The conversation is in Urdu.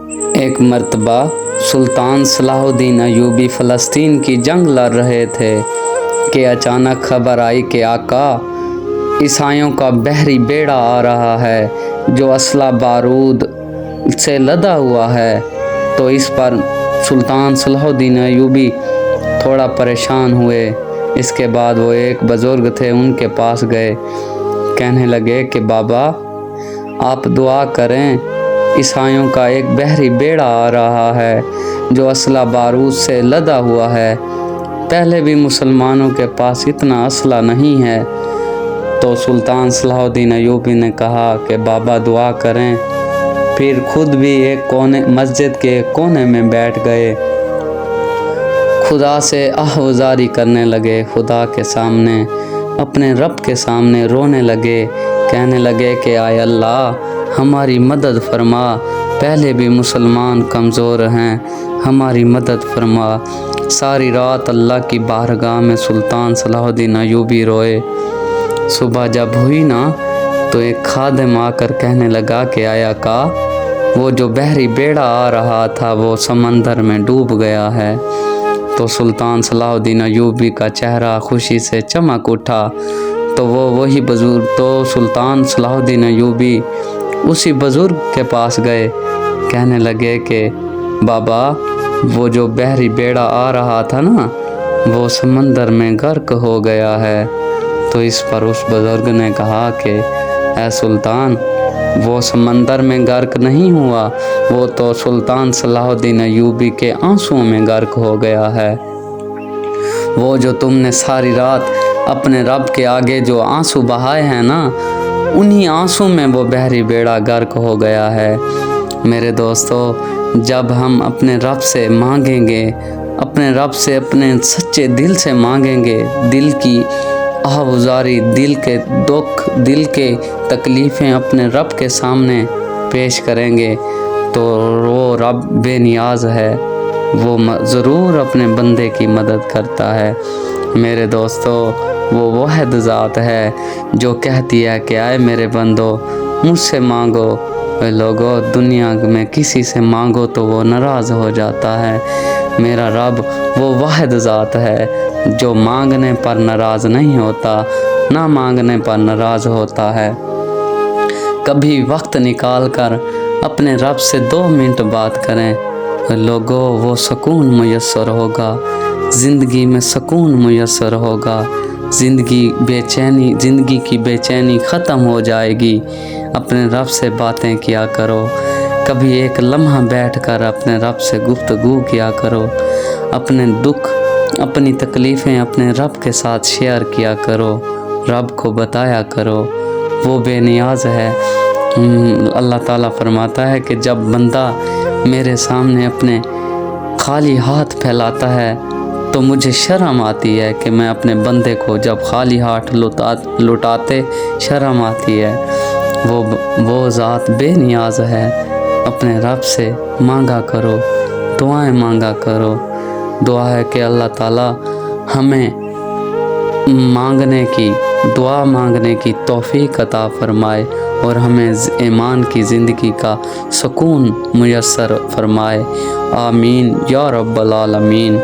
ایک مرتبہ سلطان صلاح الدین ایوبی فلسطین کی جنگ لڑ رہے تھے کہ اچانک خبر آئی کہ آقا عیسائیوں کا بحری بیڑا آ رہا ہے جو اسلحہ بارود سے لدا ہوا ہے۔ تو اس پر سلطان صلاح الدین ایوبی تھوڑا پریشان ہوئے۔ اس کے بعد وہ ایک بزرگ تھے، ان کے پاس گئے، کہنے لگے کہ بابا آپ دعا کریں، عیسائیوں کا ایک بحری بیڑا آ رہا ہے جو اسلحہ بارود سے لدا ہوا ہے۔ پہلے بھی مسلمانوں کے پاس اتنا اسلحہ نہیں ہے۔ تو سلطان صلاح الدین ایوبی نے کہا کہ بابا دعا کریں، پھر خود بھی ایک مسجد کے کونے میں بیٹھ گئے، خدا سے آہوازاری کرنے لگے، خدا کے سامنے، اپنے رب کے سامنے رونے لگے، کہنے لگے کہ آئے اللہ ہماری مدد فرما، پہلے بھی مسلمان کمزور ہیں، ہماری مدد فرما۔ ساری رات اللہ کی بارگاہ میں سلطان صلاح الدین ایوبی روئے۔ صبح جب ہوئی نا تو ایک خادم آ کر کہنے لگا کہ آیا کا وہ جو بحری بیڑا آ رہا تھا وہ سمندر میں ڈوب گیا ہے۔ تو سلطان صلاح الدین ایوبی کا چہرہ خوشی سے چمک اٹھا۔ تو وہی بزرگ، تو سلطان صلاح الدین ایوبی اسی بزرگ کے پاس گئے، کہنے لگے کہ بابا وہ جو بحری بیڑا آ رہا تھا نا وہ سمندر میں غرق ہو گیا ہے۔ تو اس پر اس بزرگ نے کہا کہ اے سلطان وہ سمندر میں غرق نہیں ہوا، وہ تو سلطان صلاح الدین ایوبی کے آنسوؤں میں غرق ہو گیا ہے۔ وہ جو تم نے ساری رات اپنے رب کے آگے جو آنسو بہائے ہیں نا، انہی آنسو میں وہ بحری بیڑا غرق ہو گیا ہے۔ میرے دوستو، جب ہم اپنے رب سے مانگیں گے، اپنے رب سے اپنے سچے دل سے مانگیں گے، دل کی آہوازاری، دل کے دکھ، دل کے تکلیفیں اپنے رب کے سامنے پیش کریں گے تو وہ رب بے نیاز ہے، وہ ضرور اپنے بندے کی مدد کرتا ہے۔ میرے دوستو، وہ واحد ذات ہے جو کہتی ہے کہ آئے میرے بندو مجھ سے مانگو۔ اے لوگو، دنیا میں کسی سے مانگو تو وہ ناراض ہو جاتا ہے، میرا رب وہ واحد ذات ہے جو مانگنے پر ناراض نہیں ہوتا، نہ مانگنے پر ناراض ہوتا ہے۔ کبھی وقت نکال کر اپنے رب سے 2 منٹ بات کریں لوگو، وہ سکون میسر ہوگا، زندگی میں سکون میسر ہوگا، زندگی کی بے چینی ختم ہو جائے گی۔ اپنے رب سے باتیں کیا کرو، کبھی ایک لمحہ بیٹھ کر اپنے رب سے گفتگو کیا کرو، اپنے دکھ، اپنی تکلیفیں اپنے رب کے ساتھ شیئر کیا کرو، رب کو بتایا کرو، وہ بے نیاز ہے۔ اللہ تعالیٰ فرماتا ہے کہ جب بندہ میرے سامنے اپنے خالی ہاتھ پھیلاتا ہے تو مجھے شرم آتی ہے کہ میں اپنے بندے کو جب خالی ہاتھ لوٹاتے شرم آتی ہے۔ وہ ذات بے نیاز ہے۔ اپنے رب سے مانگا کرو، دعائیں مانگا کرو۔ دعا ہے کہ اللہ تعالیٰ ہمیں دعا مانگنے کی توفیق عطا فرمائے اور ہمیں ایمان کی زندگی کا سکون میسر فرمائے۔ آمین یا رب العالمین۔